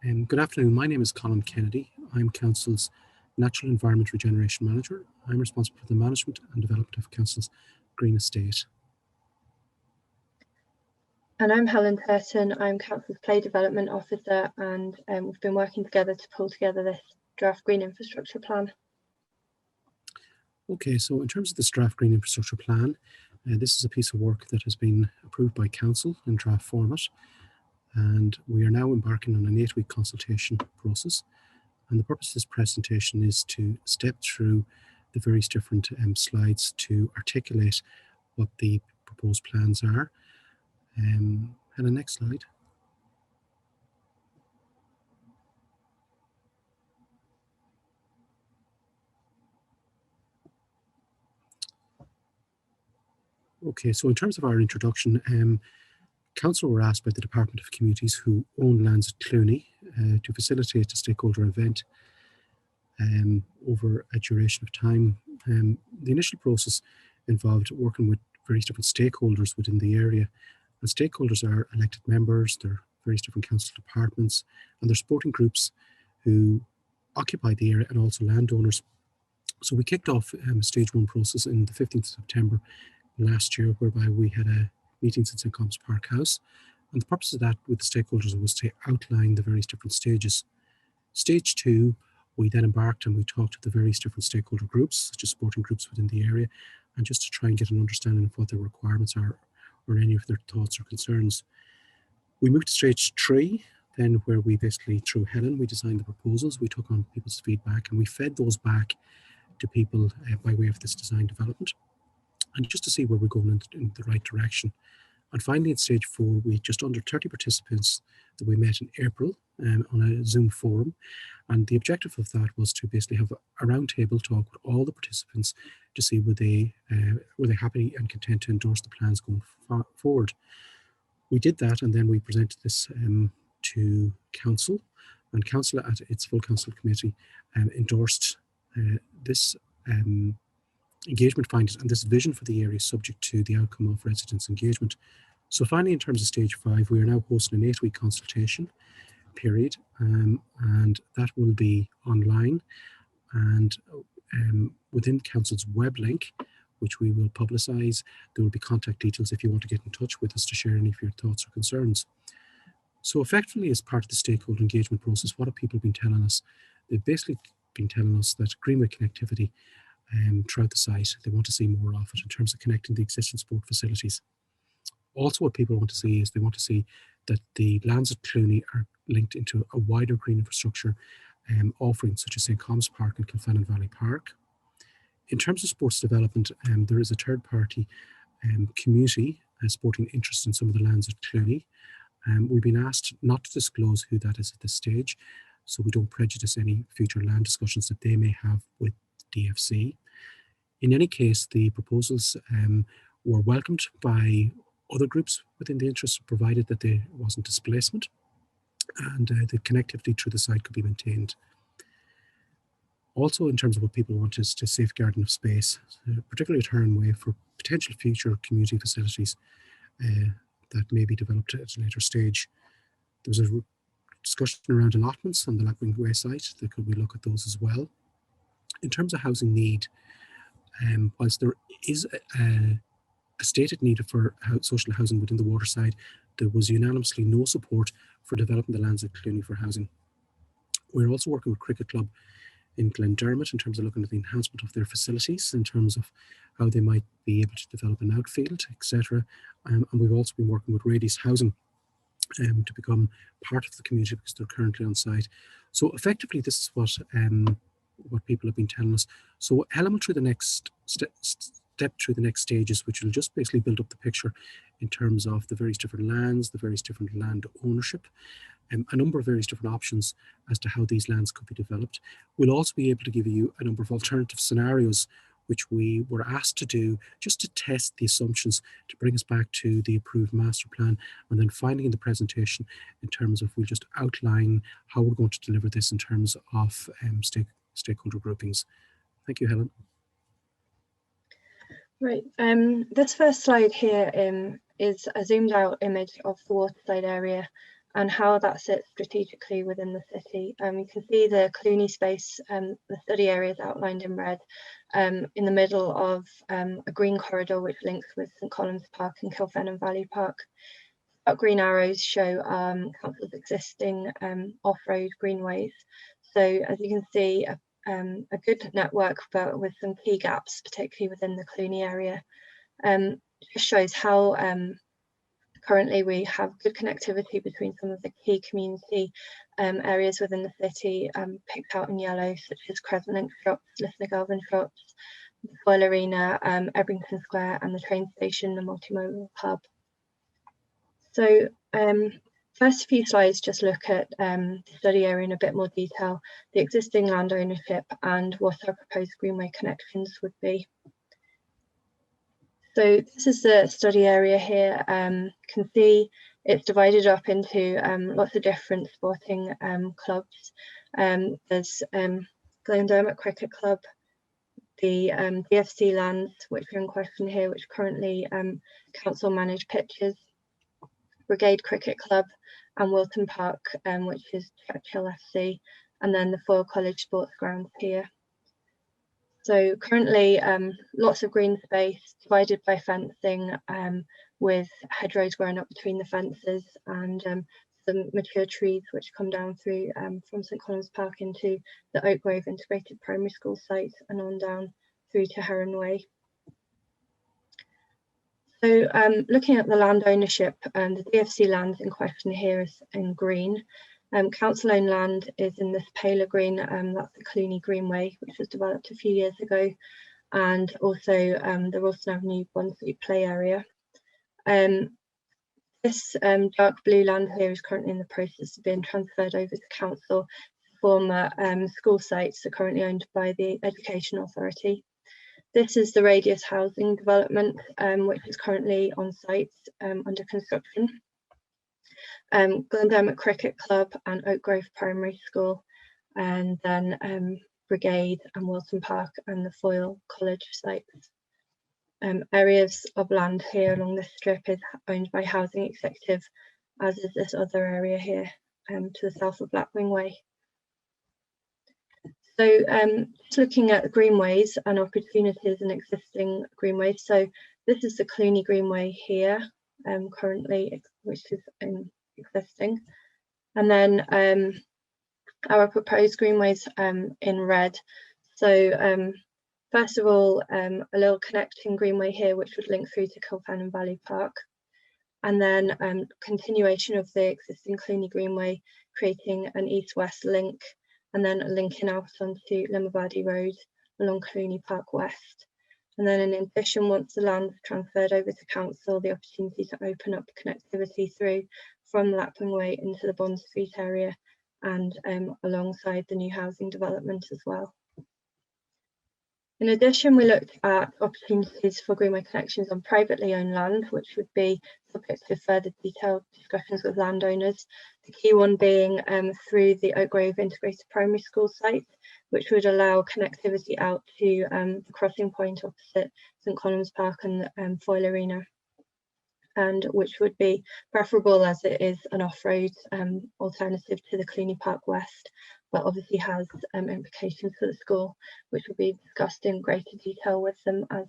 Good afternoon. My name is Colin Kennedy. I'm Council's Natural Environment Regeneration Manager. I'm responsible for the management and development of Council's Green Estate. And I'm Helen Turton. I'm Council's Play Development Officer, and we've been working together to pull together this draft Green Infrastructure Plan. Okay, so in terms of this draft Green Infrastructure Plan, this is a piece of work that has been approved by Council in draft format, and we are now embarking on an 8-week consultation process. And the purpose of this presentation is to step through the various different slides to articulate what the proposed plans are. And the next slide. Okay, so in terms of our introduction, Council were asked by the Department of Communities, who own lands at Clooney, to facilitate a stakeholder event over a duration of time. The initial process involved working with various different stakeholders within the area. And stakeholders are elected members, they're various different council departments, and they're sporting groups who occupy the area and also landowners. So we kicked off a stage 1 process in the 15th of September last year, whereby we had a meetings in St. Thomas Park House. And the purpose of that with the stakeholders was to outline the various different stages. Stage 2, we then embarked and we talked to the various different stakeholder groups, such as sporting groups within the area, and just to try and get an understanding of what their requirements are or any of their thoughts or concerns. We moved to stage 3, then where we basically, through Helen, we designed the proposals, we took on people's feedback and we fed those back to people by way of this design development, and just to see where we're going in the right direction. And finally, at stage 4, we had just under 30 participants that we met in April on a Zoom forum. And the objective of that was to basically have a roundtable talk with all the participants to see were they happy and content to endorse the plans going forward. We did that, and then we presented this to Council, and Council at its full Council committee endorsed this engagement findings and this vision for the area subject to the outcome of residents' engagement. So finally, in terms of stage 5, we are now hosting an 8-week consultation period, and that will be online and within Council's web link, which we will publicise. There will be contact details if you want to get in touch with us to share any of your thoughts or concerns. So effectively, as part of the stakeholder engagement process, what have people been telling us? They've basically been telling us that greenway connectivity throughout the site, they want to see more of it in terms of connecting the existing sport facilities. Also, what people want to see is they want to see that the lands at Clooney are linked into a wider green infrastructure offering, such as St. Thomas Park and Kilfannon Valley Park. In terms of sports development, there is a third-party community sporting interest in some of the lands at Clooney. We've been asked not to disclose who that is at this stage, so we don't prejudice any future land discussions that they may have with DFC. In any case, the proposals were welcomed by other groups within the interest, provided that there wasn't displacement and the connectivity through the site could be maintained. Also, in terms of what people want is to safeguarding of space, particularly at Hernway, for potential future community facilities that may be developed at a later stage. There was a discussion around allotments on the Greenway site. Could we look at those as well? In terms of housing need, whilst there is a stated need for social housing within the waterside, there was unanimously no support for developing the lands at Clooney for housing. We're also working with Cricket Club in Glendermot in terms of looking at the enhancement of their facilities, in terms of how they might be able to develop an outfield, etc. And we've also been working with Radius Housing to become part of the community because they're currently on site. So effectively, this is what people have been telling us. So Helen will through the next step through the next stages, which will just basically build up the picture in terms of the various different lands, the various different land ownership, a number of various different options as to how these lands could be developed. We'll also be able to give you a number of alternative scenarios which we were asked to do just to test the assumptions to bring us back to the approved master plan, and then finally in the presentation in terms of we'll just outline how we're going to deliver this in terms of stakeholder groupings. Thank you, Helen. Right, this first slide here is a zoomed out image of the waterside area, and how that sits strategically within the city. You can see the Clooney space, the study areas outlined in red, in the middle of a green corridor which links with St Colum's Park and Kilfennan Valley Park. Dark green arrows show council's existing off-road greenways. So as you can see, a good network, but with some key gaps, particularly within the Clooney area. Just shows how currently we have good connectivity between some of the key community areas within the city, picked out in yellow, such as Crescent Link shops, Listener Galvin shops, the Foyle Arena, Ebrington Square, and the train station, the multimodal hub. So first few slides just look at the study area in a bit more detail, the existing land ownership, and what our proposed greenway connections would be. So this is the study area here. You can see it's divided up into lots of different sporting clubs. There's Glendermot Cricket Club, the DFC lands, which are in question here, which currently council managed pitches, Brigade Cricket Club, and Wilton Park, which is Churchill FC, and then the Foyle College Sports Ground here. So currently lots of green space divided by fencing, with hedgerows growing up between the fences, and some mature trees which come down through from St Colum's Park into the Oak Grove Integrated Primary School site and on down through to Heron Way. So looking at the land ownership, the DFC land in question here is in green. Council owned land is in this paler green, that's the Clooney Greenway, which was developed a few years ago, and also the Ralston Avenue Bond Street play area. This dark blue land here is currently in the process of being transferred over to council. Former school sites are currently owned by the Education Authority. This is the Radius housing development, which is currently on site under construction. Glendermot Cricket Club and Oak Grove Primary School, and then Brigade and Wilton Park and the Foyle College sites. Areas of land here along this strip is owned by Housing Executive, as is this other area here to the south of Blackwing Way. So just looking at greenways and opportunities in existing greenways. So this is the Clooney Greenway here, currently, which is existing. And then our proposed greenways in red. So first of all, a little connecting greenway here, which would link through to Kilfennan Valley Park. And then continuation of the existing Clooney Greenway, creating an east-west link, and then linking out onto Limavady Road along Clooney Park West. And then in addition, once the land is transferred over to council, the opportunity to open up connectivity through from Lapwing Way into the Bond Street area, and alongside the new housing development as well. In addition, we looked at opportunities for greenway connections on privately owned land, which would be subject to further detailed discussions with landowners. The key one being through the Oak Grove Integrated Primary School site, which would allow connectivity out to the crossing point opposite St Colum's Park and the Foyle Arena, and which would be preferable as it is an off-road alternative to the Clooney Park West, but obviously has implications for the school, which will be discussed in greater detail with them as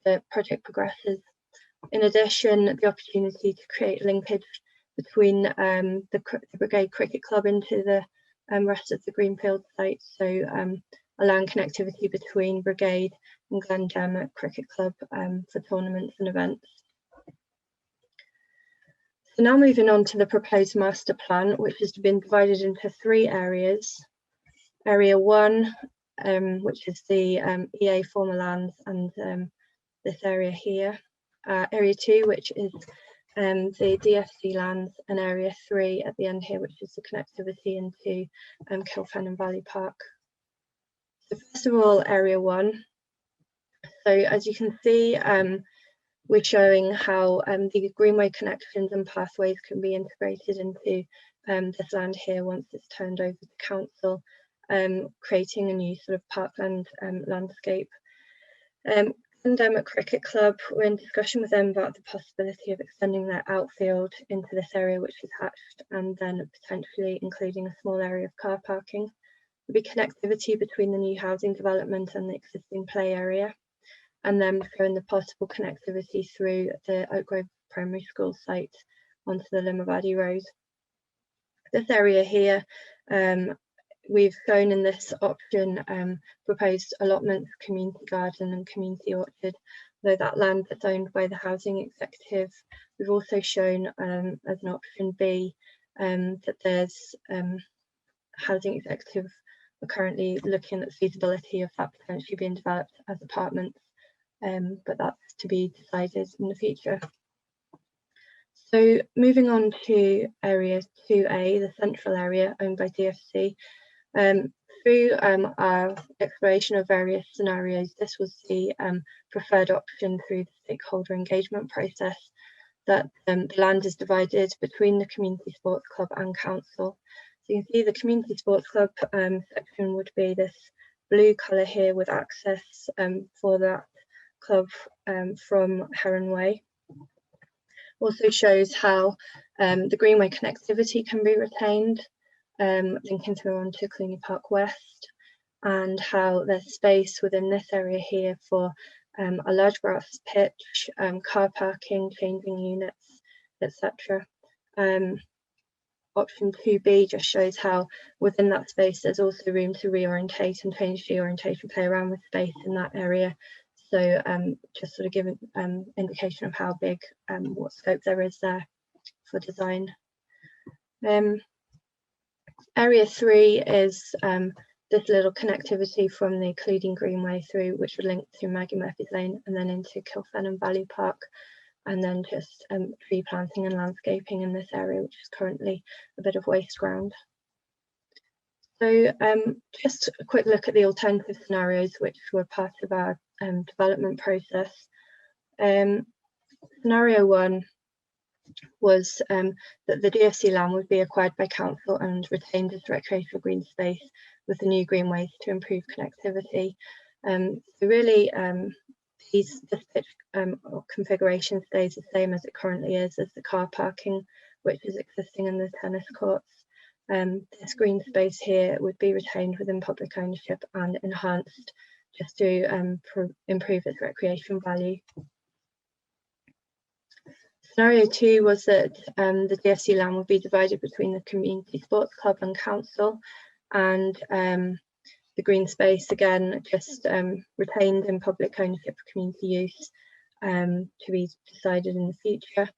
the project progresses. In addition, the opportunity to create linkage between the Brigade Cricket Club into the rest of the Greenfield site, so allowing connectivity between Brigade and Glendermot Cricket Club for tournaments and events. So now moving on to the proposed master plan, which has been divided into 3 areas. Area 1, which is the EA former lands and this area here. Area 2, which is the DFC lands, and Area 3 at the end here, which is the connectivity into Kilfennan Valley Park. So first of all, Area 1. So as you can see, we're showing how the greenway connections and pathways can be integrated into this land here once it's turned over to council, creating a new sort of parkland landscape. Pandemic Cricket Club, we're in discussion with them about the possibility of extending their outfield into this area which is hatched, and then potentially including a small area of car parking. There'll be connectivity between the new housing development and the existing play area, and then showing the possible connectivity through the Oak Grove Primary School site onto the Limavady Road. This area here, we've shown in this option proposed allotments, community garden and community orchard, though that land that's owned by the housing executive. We've also shown as an option B that there's housing executive are currently looking at the feasibility of that potentially being developed as apartments, but that's to be decided in the future. So moving on to area 2A, the central area owned by DFC. Through our exploration of various scenarios, this was the preferred option through the stakeholder engagement process, that the land is divided between the community sports club and council. So you can see the community sports club section would be this blue colour here with access for that club from Heron Way. Also shows how the greenway connectivity can be retained, linking through onto Clooney Park West, and how there's space within this area here for a large grass pitch, car parking, changing units, etc. Option 2B just shows how within that space there's also room to reorientate and change the orientation, play around with space in that area. So just sort of give an indication of how big, what scope there is there for design. Area 3 is this little connectivity from the Clooney Greenway through, which would link to Maggie Murphy's Lane and then into Kilfennan Valley Park, and then just tree planting and landscaping in this area, which is currently a bit of waste ground. So just a quick look at the alternative scenarios which were part of our development process. Scenario 1 was that the DFC land would be acquired by council and retained as recreational green space with the new greenways to improve connectivity. So really this pitch configuration stays the same as it currently is, as the car parking which is existing in the tennis courts. This green space here would be retained within public ownership and enhanced just to improve its recreation value. Scenario 2 was that the DFC land would be divided between the community sports club and council, and the green space again just retained in public ownership for community use, to be decided in the future,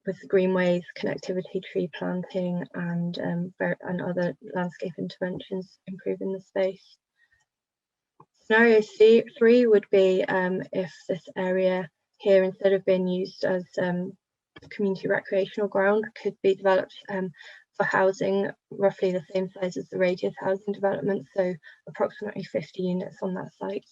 with the greenways, connectivity, tree planting and other landscape interventions improving the space. Scenario 3 would be if this area here, instead of being used as community recreational ground, could be developed for housing, roughly the same size as the Radius housing development, so approximately 50 units on that site.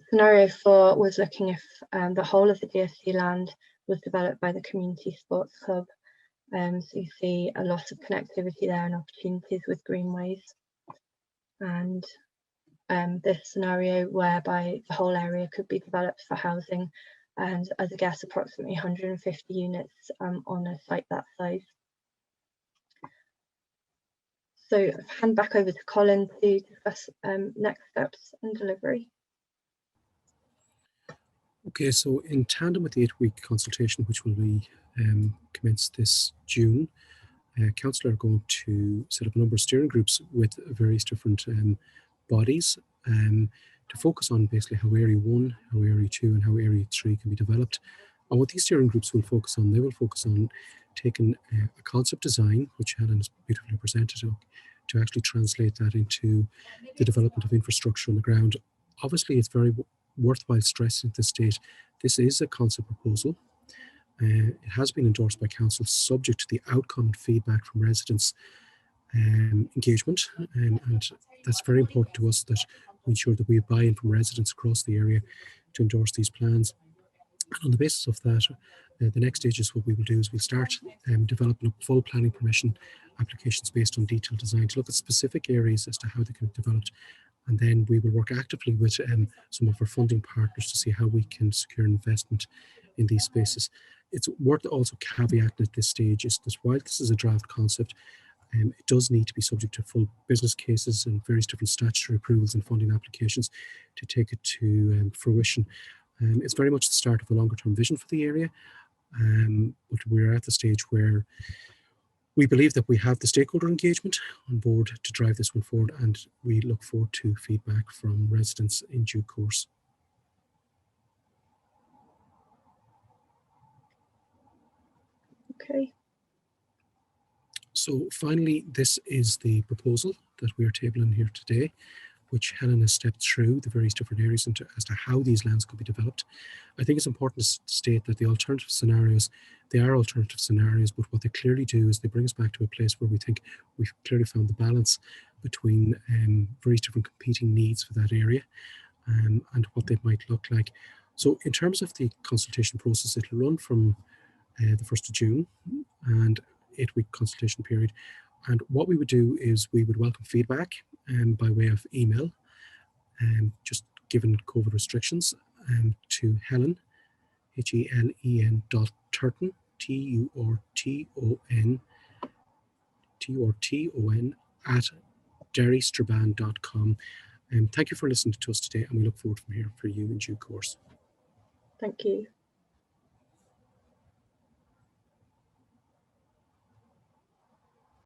Scenario 4 was looking if the whole of the DFC land was developed by the community sports club. So you see a lot of connectivity there and opportunities with greenways. And this scenario whereby the whole area could be developed for housing, and as a guess approximately 150 units on a site that size. So I'll hand back over to Colin to discuss next steps and delivery. Okay, so in tandem with the 8-week consultation, which will be commenced this June, Council are going to set up a number of steering groups with various different bodies to focus on basically how Area 1, how Area 2 and how Area 3 can be developed. And what these steering groups will focus on, they will focus on taking a concept design, which Helen has beautifully presented, to actually translate that into the development of infrastructure on the ground. Obviously, it's very worthwhile stressing at this stage, this is a concept proposal. It has been endorsed by Council subject to the outcome and feedback from residents engagement, and that's very important to us, that we ensure that we have buy-in from residents across the area to endorse these plans. And on the basis of that, the next stage is what we will do is we'll start developing up full planning permission applications based on detailed design to look at specific areas as to how they can be developed, And then we will work actively with some of our funding partners to see how we can secure investment in these spaces. It's worth also caveating at this stage is that while this is a draft concept, it does need to be subject to full business cases and various different statutory approvals and funding applications to take it to fruition. It's very much the start of a longer term vision for the area, but we're at the stage where we believe that we have the stakeholder engagement on board to drive this one forward, and we look forward to feedback from residents in due course. Okay. So finally, this is the proposal that we are tabling here today, which Helen has stepped through the various different areas as to how these lands could be developed. I think it's important to state that the alternative scenarios, they are alternative scenarios, but what they clearly do is they bring us back to a place where we think we've clearly found the balance between various different competing needs for that area and what they might look like. So in terms of the consultation process, it'll run from the 1st of June and 8-week consultation period. And what we would do is we would welcome feedback by way of email, just given COVID restrictions, to Helen, HELEN .Turton, TURTON at derrystrabane.com. Thank you for listening to us today, and we look forward from here for you in due course. Thank you.